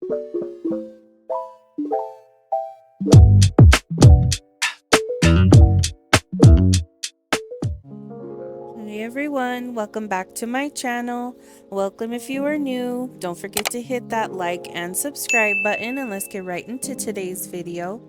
Hey everyone, welcome back to my channel. Welcome if you are new. Don't forget to hit that like and subscribe button, and let's get right into today's video.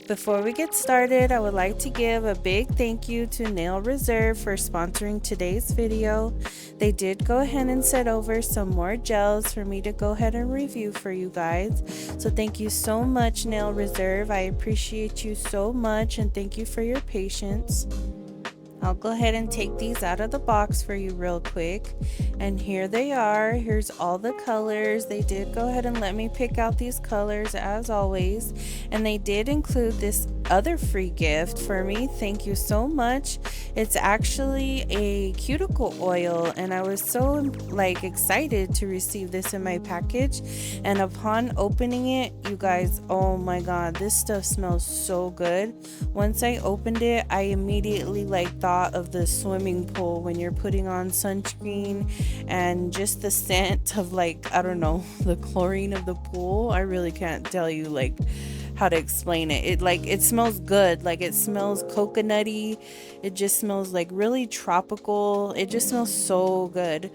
Before we get started, I would like to give a big thank you to Nail Reserve for sponsoring today's video. They did go ahead and send over some more gels for me to go ahead and review for you guys. So thank you so much, Nail Reserve. I appreciate you so much, and thank you for your patience. I'll go ahead and take these out of the box for you real quick, and here they are. Here's all the colors. They did go ahead and let me pick out these colors as always, and they did include this other free gift for me. Thank you so much. It's actually a cuticle oil, and I was so excited to receive this in my package, and upon opening it, you guys, oh my god, this stuff smells so good. Once I opened it, I immediately thought of the swimming pool when you're putting on sunscreen, and just the scent of I don't know, the chlorine of the pool. I really can't tell you how to explain it. It smells good. It smells coconutty. It just smells really tropical. It just smells so good.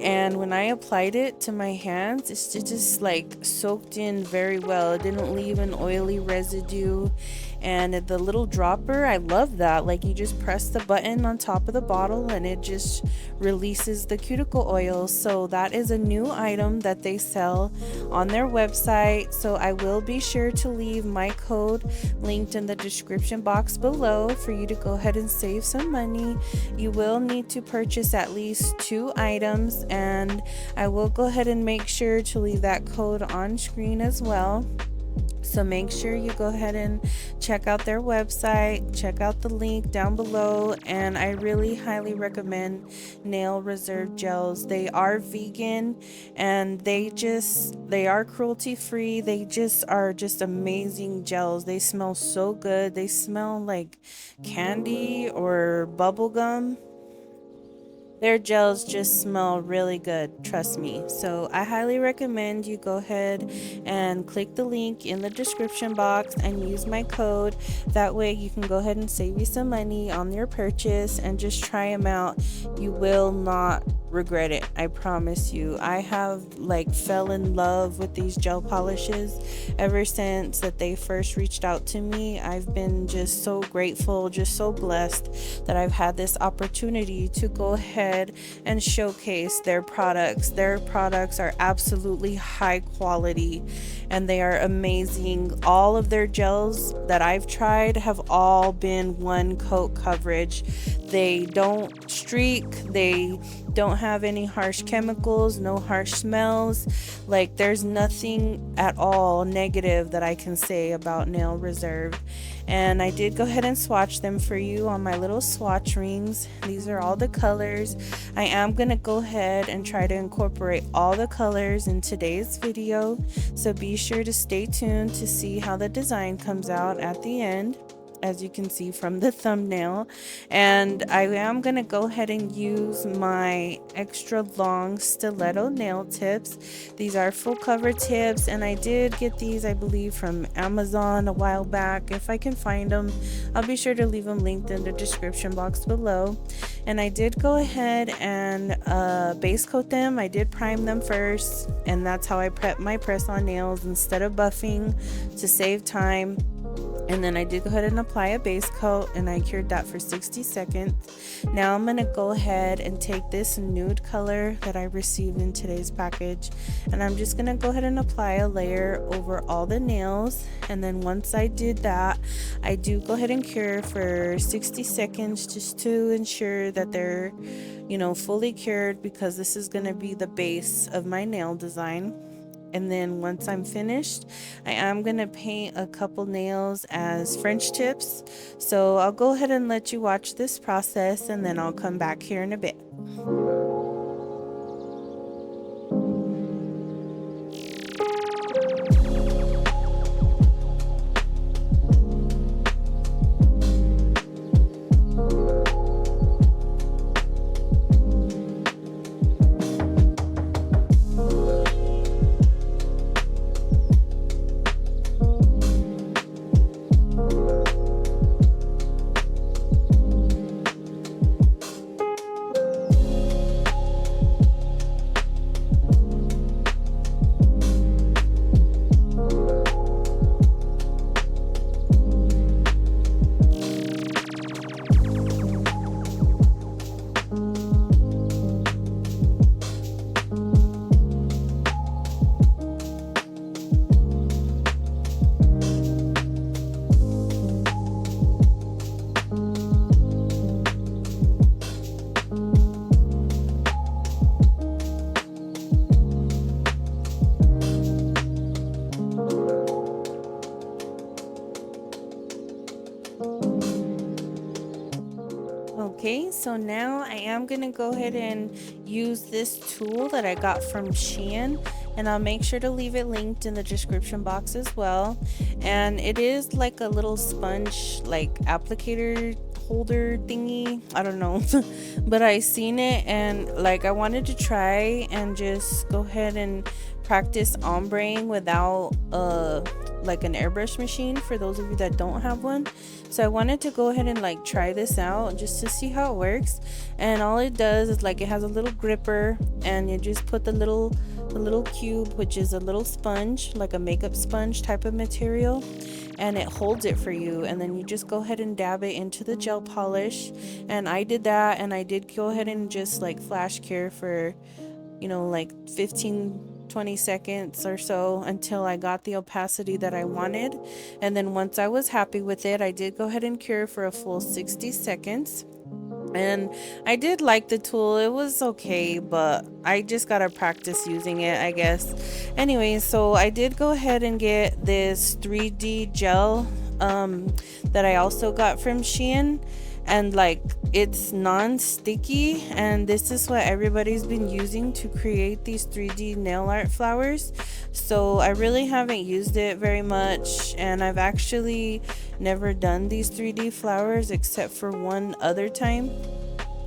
And when I applied it to my hands, it just soaked in very well. It didn't leave an oily residue. And the little dropper, I love that. You just press the button on top of the bottle and it just releases the cuticle oil. So that is a new item that they sell on their website. So I will be sure to leave my code linked in the description box below for you to go ahead and save some money. You will need to purchase at least 2 items, and I will go ahead and make sure to leave that code on screen as well. So make sure you go ahead and check out their website, check out the link down below, and I really highly recommend Nail Reserve gels. They are vegan, and they are cruelty free. They are just amazing gels. They smell so good. They smell like candy or bubble gum. Their gels just smell really good, trust me. So I highly recommend you go ahead and click the link in the description box and use my code. That way you can go ahead and save you some money on your purchase and just try them out. You will not regret it, I promise you. I have fell in love with these gel polishes ever since that they first reached out to me. I've been just so grateful, just so blessed that I've had this opportunity to go ahead and showcase their products. Their products are absolutely high quality and they are amazing. All of their gels that I've tried have all been one coat coverage. They don't streak, they don't have any harsh chemicals, no harsh smells. There's nothing at all negative that I can say about Nail Reserve. And I did go ahead and swatch them for you on my little swatch rings. These are all the colors. I am going to go ahead and try to incorporate all the colors in today's video, so be sure to stay tuned to see how the design comes out at the end, as you can see from the thumbnail. And I am going to go ahead and use my extra long stiletto nail tips. These are full cover tips, and I did get these, I believe, from Amazon a while back. If I can find them, I'll be sure to leave them linked in the description box below. And I did go ahead and base coat them. I did prime them first, and that's how I prep my press-on nails instead of buffing, to save time. And then I did go ahead and apply a base coat, and I cured that for 60 seconds. Now I'm going to go ahead and take this nude color that I received in today's package, and I'm just going to go ahead and apply a layer over all the nails. And then once I did that, I do go ahead and cure for 60 seconds just to ensure that they're, fully cured, because this is going to be the base of my nail design. And then once I'm finished, I am going to paint a couple nails as French tips. So I'll go ahead and let you watch this process, and then I'll come back here in a bit. Okay, so now I am gonna go ahead and use this tool that I got from Shein, and I'll make sure to leave it linked in the description box as well. And it is like a little sponge like applicator holder thingy, I don't know. But I seen it and like I wanted to try and just go ahead and practice ombreing without like an airbrush machine for those of you that don't have one. So I wanted to go ahead and like try this out just to see how it works. And all it does is like it has a little gripper, and you just put the little cube, which is a little sponge, like a makeup sponge type of material, and it holds it for you, and then you just go ahead and dab it into the gel polish. And I did that, and I did go ahead and just like flash cure for, you know, like 15-20 seconds or so until I got the opacity that I wanted. And then once I was happy with it, I did go ahead and cure for a full 60 seconds. And I did like the tool. It was okay, but I just gotta practice using it, I guess. Anyway, so I did go ahead and get this 3D gel that I also got from Shein, and like it's non-sticky, and this is what everybody's been using to create these 3D nail art flowers. So I really haven't used it very much, and I've actually never done these 3D flowers except for one other time.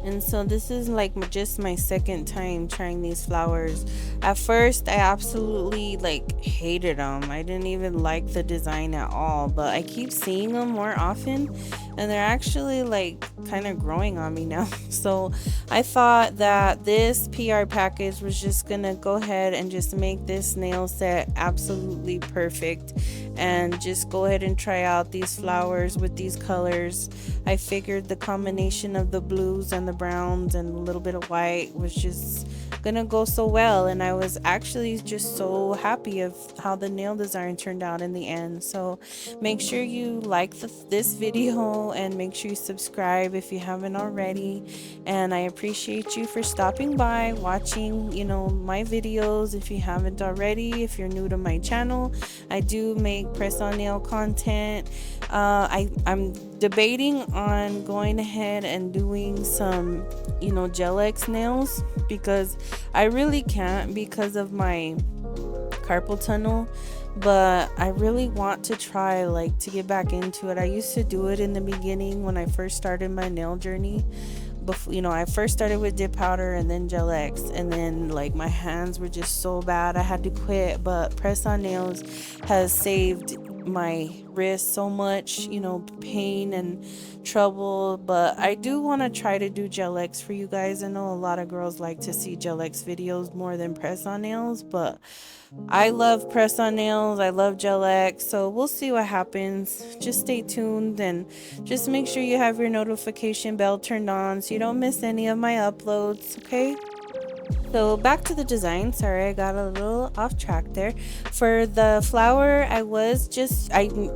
And so this is like just my second time trying these flowers. At first I absolutely like hated them. I didn't even like the design at all, but I keep seeing them more often, and they're actually like kind of growing on me now. So I thought that this PR package was just gonna go ahead and just make this nail set absolutely perfect, and just go ahead and try out these flowers with these colors. I figured the combination of the blues and the browns and a little bit of white was just gonna go so well, and I was actually just so happy of how the nail design turned out in the end. So make sure you like this video, and make sure you subscribe if you haven't already. And I appreciate you for stopping by, watching, you know, my videos. If you haven't already, if you're new to my channel, I do make press on nail content. I'm debating on going ahead and doing some, you know, gel X nails, because I really can't because of my carpal tunnel. But I really want to try like to get back into it. I used to do it in the beginning when I first started my nail journey. Before, you know, I first started with dip powder and then gel X, and then like my hands were just so bad I had to quit. But press on nails has saved my wrist so much, you know, pain and trouble. But I do want to try to do gel X for you guys. I know a lot of girls like to see gel X videos more than press on nails, but I love press on nails, I love gel X, so we'll see what happens. Just stay tuned, and just make sure you have your notification bell turned on so you don't miss any of my uploads, okay? So back to the design. Sorry, I got a little off track there. For the flower,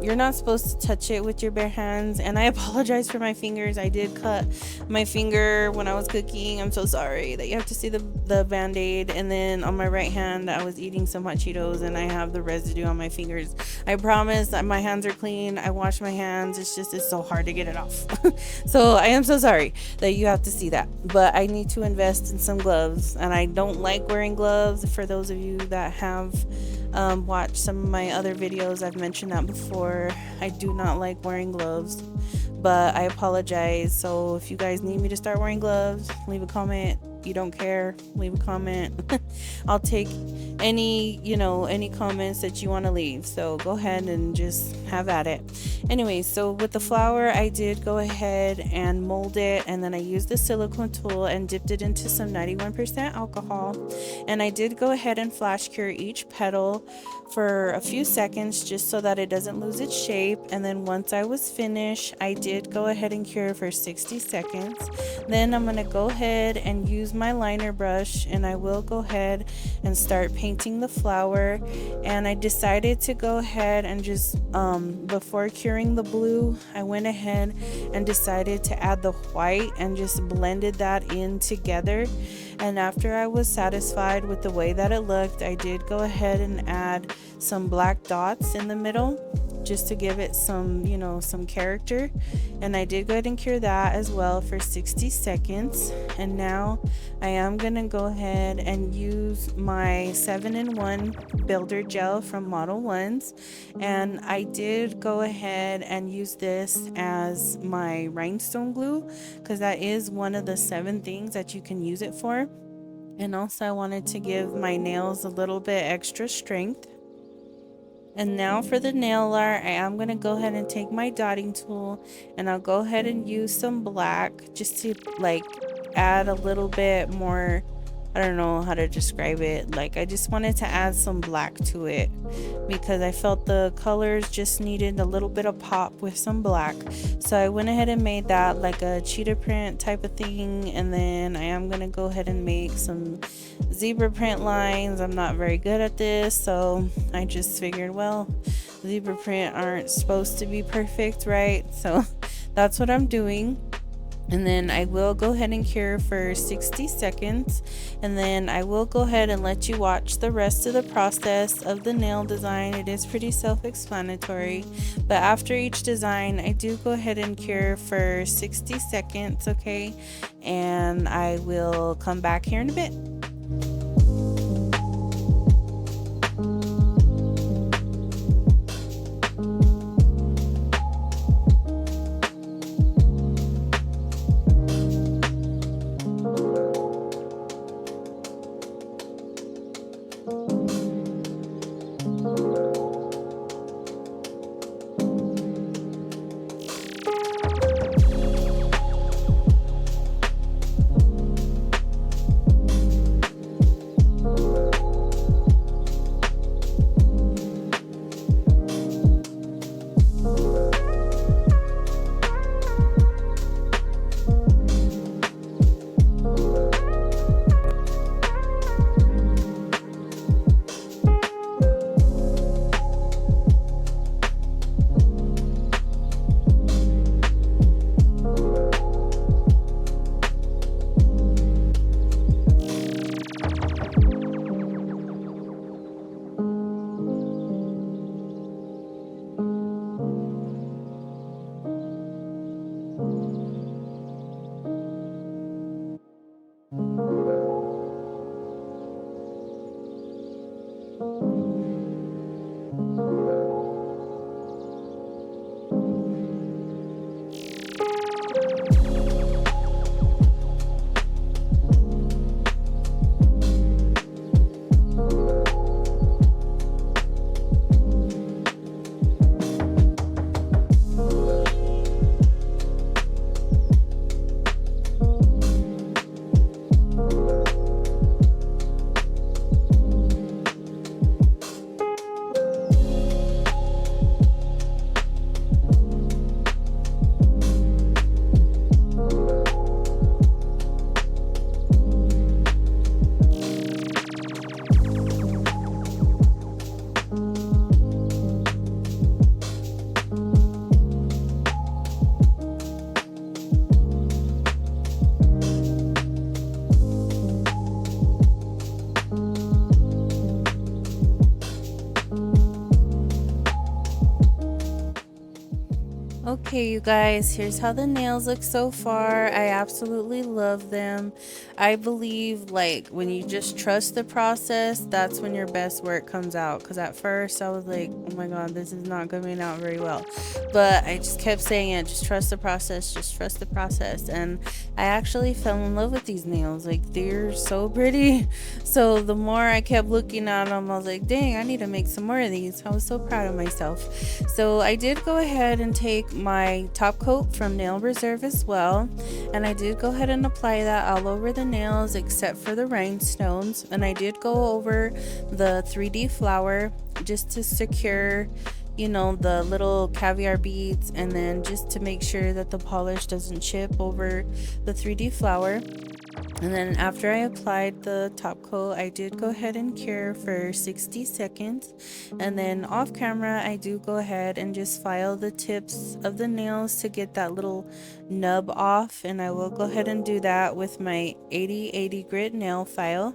you're not supposed to touch it with your bare hands, and I apologize for my fingers. I did cut my finger when I was cooking. I'm so sorry that you have to see the band-aid. And then on my right hand, I was eating some hot Cheetos, and I have the residue on my fingers. I promise that my hands are clean. I wash my hands. It's so hard to get it off. So I am so sorry that you have to see that, but I need to invest in some gloves, and I don't like wearing gloves. For those of you that have watched some of my other videos, I've mentioned that before. I do not like wearing gloves, but I apologize. So if you guys need me to start wearing gloves, leave a comment. You don't care, leave a comment. I'll take any comments that you want to leave, so go ahead and just have at it. Anyway, so with the flower, I did go ahead and mold it, and then I used the silicone tool and dipped it into some 91% alcohol, and I did go ahead and flash cure each petal for a few seconds just so that it doesn't lose its shape. And then once I was finished, I did go ahead and cure for 60 seconds. Then I'm going to go ahead and use my liner brush, and I will go ahead and start painting the flower. And I decided to go ahead and just before curing the blue, I went ahead and decided to add the white and just blended that in together. And after I was satisfied with the way that it looked, I did go ahead and add some black dots in the middle. just to give it some, you know, some character. And I did go ahead and cure that as well for 60 seconds. And now I am gonna go ahead and use my 7-in-1 builder gel from Modelones, and I did go ahead and use this as my rhinestone glue because that is one of the 7 things that you can use it for. And also I wanted to give my nails a little bit extra strength. And now for the nail art, I am going to go ahead and take my dotting tool, and I'll go ahead and use some black just to like add a little bit more. I don't know how to describe it. Like, I just wanted to add some black to it because I felt the colors just needed a little bit of pop with some black. So I went ahead and made that like a cheetah print type of thing. And then I am going to go ahead and make some zebra print lines. I'm not very good at this, so I just figured, well, zebra print aren't supposed to be perfect, right? So that's what I'm doing. And then I will go ahead and cure for 60 seconds, and then I will go ahead and let you watch the rest of the process of the nail design. It is pretty self-explanatory, but after each design I do go ahead and cure for 60 seconds, okay? And I will come back here in a bit. Okay, you guys, here's how the nails look so far. I absolutely love them. I believe, like, when you just trust the process, that's when your best work comes out. Because at first I was like, oh my god, this is not coming out very well. But I just kept saying it, just trust the process, just trust the process. And I actually fell in love with these nails. Like, they're so pretty. So the more I kept looking at them, I was like, dang, I need to make some more of these. I was so proud of myself. So I did go ahead and take my top coat from Nail Reserve as well, and I did go ahead and apply that all over the nails except for the rhinestones. And I did go over the 3D flower just to secure, you know, the little caviar beads, and then just to make sure that the polish doesn't chip over the 3D flower. And then after I applied the top coat, I did go ahead and cure for 60 seconds. And then off camera, I do go ahead and just file the tips of the nails to get that little nub off. And I will go ahead and do that with my 80/80 grit nail file.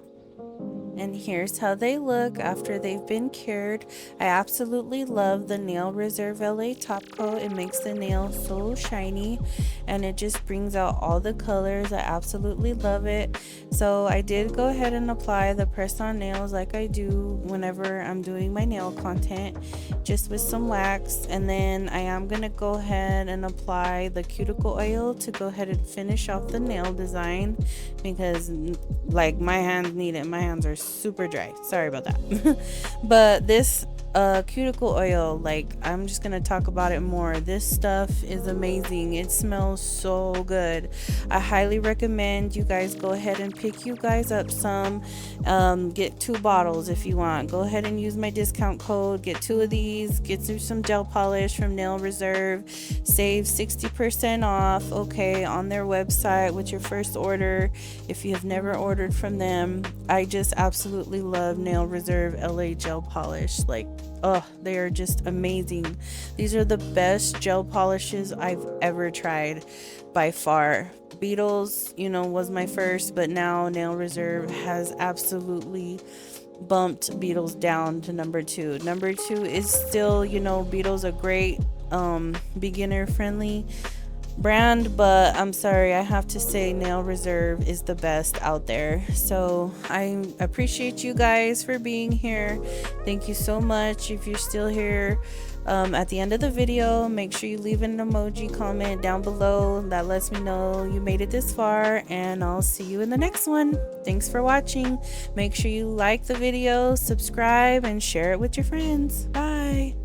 And here's how they look after they've been cured. I absolutely love the Nail Reserve LA top coat. It makes the nail so shiny and it just brings out all the colors. I absolutely love it. So I did go ahead and apply the press on nails like I do whenever I'm doing my nail content, just with some wax. And then I am going to go ahead and apply the cuticle oil to go ahead and finish off the nail design, because like my hands need it. My hands are super dry, sorry about that. But this cuticle oil, like, I'm just gonna talk about it more. This stuff is amazing. It smells so good. I highly recommend you guys go ahead and pick you guys up some. Get 2 bottles if you want. Go ahead and use my discount code, get 2 of these, get you some gel polish from Nail Reserve, save 60% off, okay, on their website with your first order if you have never ordered from them. I just absolutely love Nail Reserve LA gel polish. Like, oh, they are just amazing. These are the best gel polishes I've ever tried by far. Beetles, you know, was my first, but now Nail Reserve has absolutely bumped Beetles down to number 2. Number 2 is still, you know, Beetles a great beginner friendly brand, but I'm sorry, I have to say Nail Reserve is the best out there. So I appreciate you guys for being here. Thank you so much. If you're still here at the end of the video, make sure you leave an emoji comment down below. That lets me know you made it this far, and I'll see you in the next one. Thanks for watching. Make sure you like the video, subscribe, and share it with your friends. Bye.